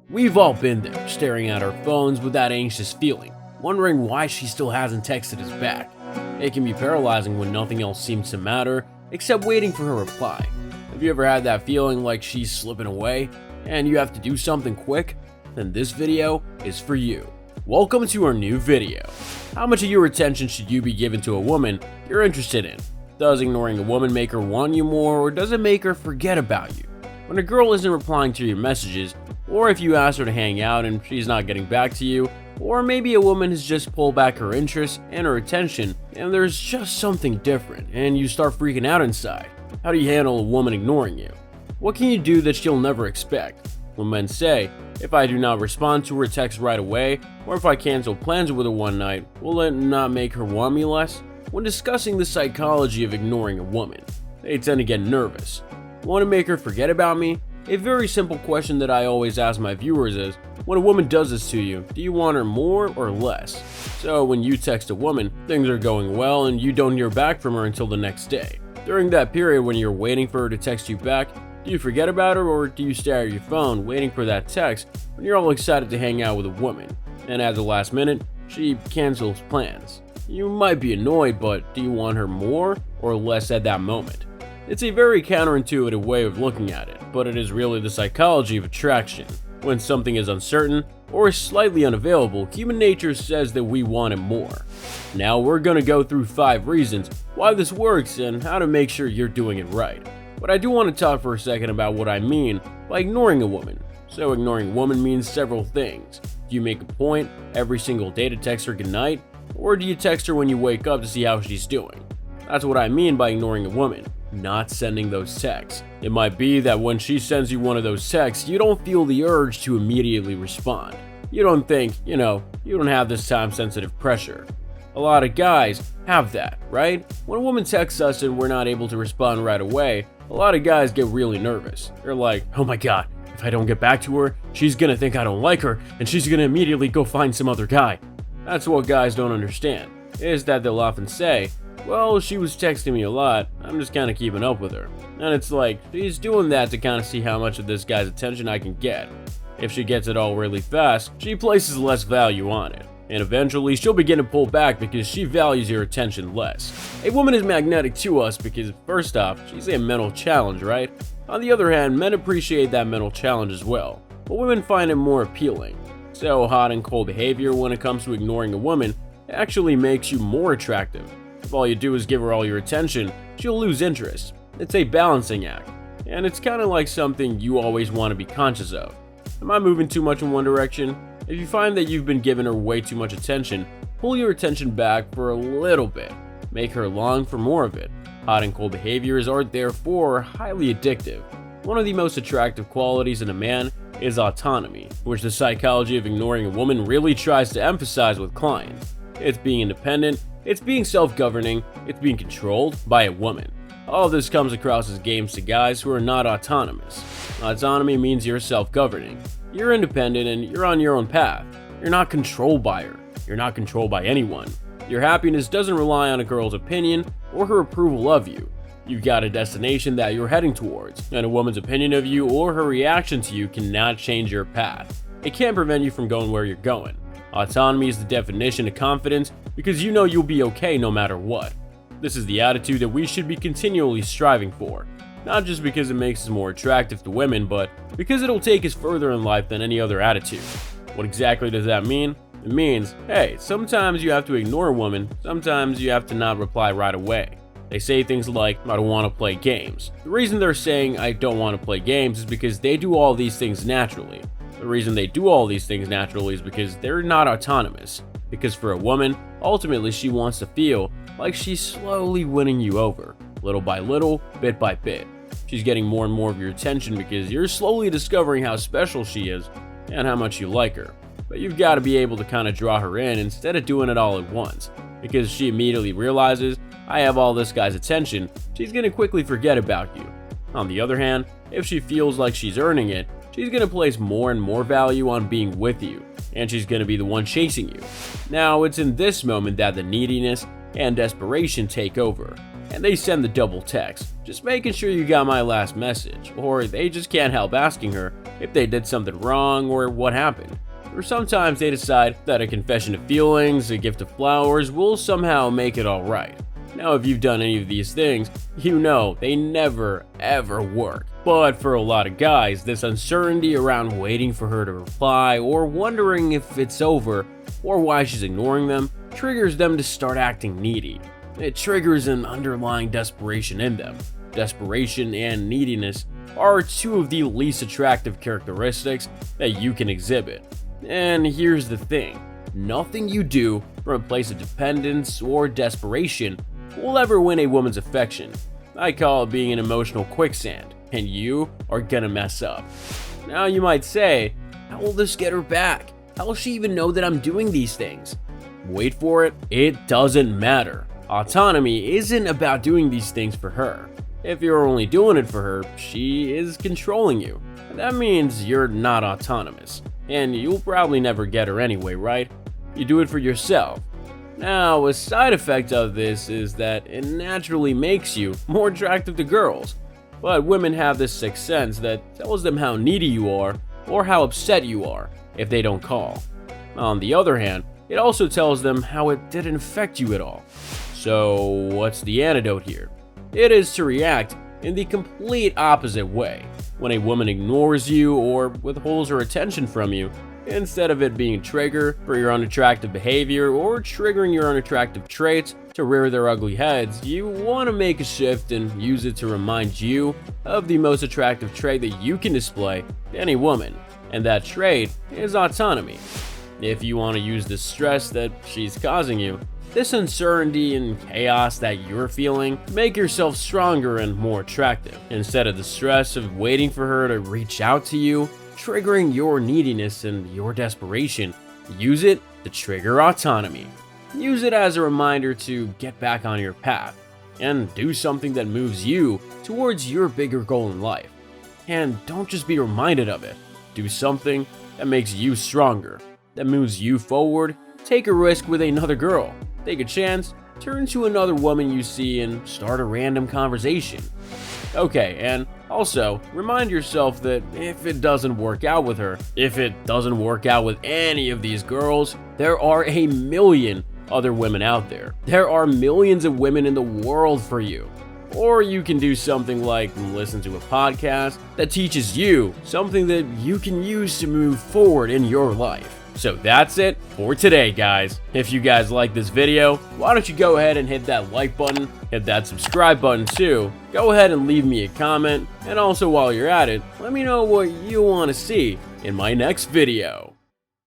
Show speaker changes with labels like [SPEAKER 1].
[SPEAKER 1] We've all been there, staring at our phones with that anxious feeling, wondering why she still hasn't texted us back. It can be paralyzing when nothing else seems to matter except waiting for her reply. Have you ever had that feeling like she's slipping away and you have to do something quick? Then this video is for you. Welcome to our new video. How much of your attention should you be giving to a woman you're interested in? Does ignoring a woman make her want you more, or does it make her forget about you? When a girl isn't replying to your messages, or if you ask her to hang out and she's not getting back to you, or maybe a woman has just pulled back her interest and her attention and there's just something different and you start freaking out inside. How do you handle a woman ignoring you? What can you do that she'll never expect? When men say, if I do not respond to her text right away, or if I cancel plans with her one night, will it not make her want me less? When discussing the psychology of ignoring a woman, they tend to get nervous. Want to make her forget about me? A very simple question that I always ask my viewers is, when a woman does this to you, do you want her more or less? So when you text a woman, things are going well and you don't hear back from her until the next day. During that period when you're waiting for her to text you back, do you forget about her, or do you stare at your phone waiting for that text when you're all excited to hang out with a woman, and at the last minute, she cancels plans? You might be annoyed, but do you want her more or less at that moment? It's a very counterintuitive way of looking at it, but it is really the psychology of attraction. When something is uncertain or is slightly unavailable, human nature says that we want it more. Now we're going to go through 5 reasons why this works and how to make sure you're doing it right. But I do want to talk for a second about what I mean by ignoring a woman. So ignoring a woman means several things. Do you make a point every single day to text her goodnight? Or do you text her when you wake up to see how she's doing? That's what I mean by ignoring a woman. Not sending those texts. It might be that when she sends you one of those texts, you don't feel the urge to immediately respond. You don't think, you don't have this time-sensitive pressure. A lot of guys have that, right? When a woman texts us and we're not able to respond right away, a lot of guys get really nervous. They're like, oh my god, if I don't get back to her, she's gonna think I don't like her and she's gonna immediately go find some other guy. That's what guys don't understand, is that they'll often say, well, she was texting me a lot, I'm just kind of keeping up with her. And it's like, she's doing that to kind of see how much of this guy's attention I can get. If she gets it all really fast, she places less value on it. And eventually, she'll begin to pull back because she values your attention less. A woman is magnetic to us because, first off, she's a mental challenge, right? On the other hand, men appreciate that mental challenge as well, but women find it more appealing. So hot and cold behavior when it comes to ignoring a woman actually makes you more attractive. If all you do is give her all your attention, she'll lose interest. It's a balancing act, and it's kind of like something you always want to be conscious of. Am I moving too much in one direction? If you find that you've been giving her way too much attention, pull your attention back for a little bit. Make her long for more of it. Hot and cold behaviors are therefore highly addictive. One of the most attractive qualities in a man is autonomy, which the psychology of ignoring a woman really tries to emphasize with clients. It's being independent, it's being self-governing, it's being controlled by a woman. All of this comes across as games to guys who are not autonomous. Autonomy means you're self-governing. You're independent and you're on your own path. You're not controlled by her. You're not controlled by anyone. Your happiness doesn't rely on a girl's opinion or her approval of you. You've got a destination that you're heading towards, and a woman's opinion of you or her reaction to you cannot change your path. It can't prevent you from going where you're going. Autonomy is the definition of confidence because you know you'll be okay no matter what. This is the attitude that we should be continually striving for. Not just because it makes us more attractive to women, but because it'll take us further in life than any other attitude. What exactly does that mean? It means, hey, sometimes you have to ignore a woman, sometimes you have to not reply right away. They say things like, I don't want to play games. The reason they're saying I don't want to play games is because they do all these things naturally. The reason they do all these things naturally is because they're not autonomous. Because for a woman, ultimately she wants to feel like she's slowly winning you over, little by little, bit by bit. She's getting more and more of your attention because you're slowly discovering how special she is and how much you like her. But you've got to be able to kind of draw her in instead of doing it all at once, because she immediately realizes, I have all this guy's attention, she's going to quickly forget about you. On the other hand, if she feels like she's earning it, she's going to place more and more value on being with you, and she's going to be the one chasing you. Now, it's in this moment that the neediness and desperation take over, and they send the double text. just making sure you got my last message, or they just can't help asking her if they did something wrong or what happened. Or sometimes they decide that a confession of feelings, a gift of flowers will somehow make it all right. Now, if you've done any of these things, you know they never ever work. But for a lot of guys, this uncertainty around waiting for her to reply or wondering if it's over or why she's ignoring them triggers them to start acting needy. It triggers an underlying desperation in them. Desperation and neediness are two of the least attractive characteristics that you can exhibit. And here's the thing, nothing you do from a place of dependence or desperation will ever win a woman's affection. I call it being an emotional quicksand, and you are gonna mess up. Now you might say, how will this get her back? How will she even know that I'm doing these things? Wait for it, it doesn't matter. Autonomy isn't about doing these things for her. If you're only doing it for her, she is controlling you. That means you're not autonomous, and you'll probably never get her anyway, right? You do it for yourself. Now, a side effect of this is that it naturally makes you more attractive to girls, but women have this sixth sense that tells them how needy you are or how upset you are if they don't call. On the other hand, it also tells them how it didn't affect you at all. So, what's the antidote here? It is to react in the complete opposite way. When a woman ignores you or withholds her attention from you, instead of it being a trigger for your unattractive behavior or triggering your unattractive traits to rear their ugly heads, you want to make a shift and use it to remind you of the most attractive trait that you can display to any woman, and that trait is autonomy. If you want to use the stress that she's causing you, this uncertainty and chaos that you're feeling, make yourself stronger and more attractive. Instead of the stress of waiting for her to reach out to you, triggering your neediness and your desperation, use it to trigger autonomy. Use it as a reminder to get back on your path and do something that moves you towards your bigger goal in life. And don't just be reminded of it. Do something that makes you stronger, that moves you forward. Take a risk with another girl. Take a chance, turn to another woman you see and start a random conversation. Okay, and also, remind yourself that if it doesn't work out with her, if it doesn't work out with any of these girls, there are a million other women out there. There are millions of women in the world for you. Or you can do something like listen to a podcast that teaches you something that you can use to move forward in your life. So that's it for today, guys. If you guys like this video, why don't you go ahead and hit that like button, hit that subscribe button too. Go ahead and leave me a comment, and also while you're at it, let me know what you want to see in my next video.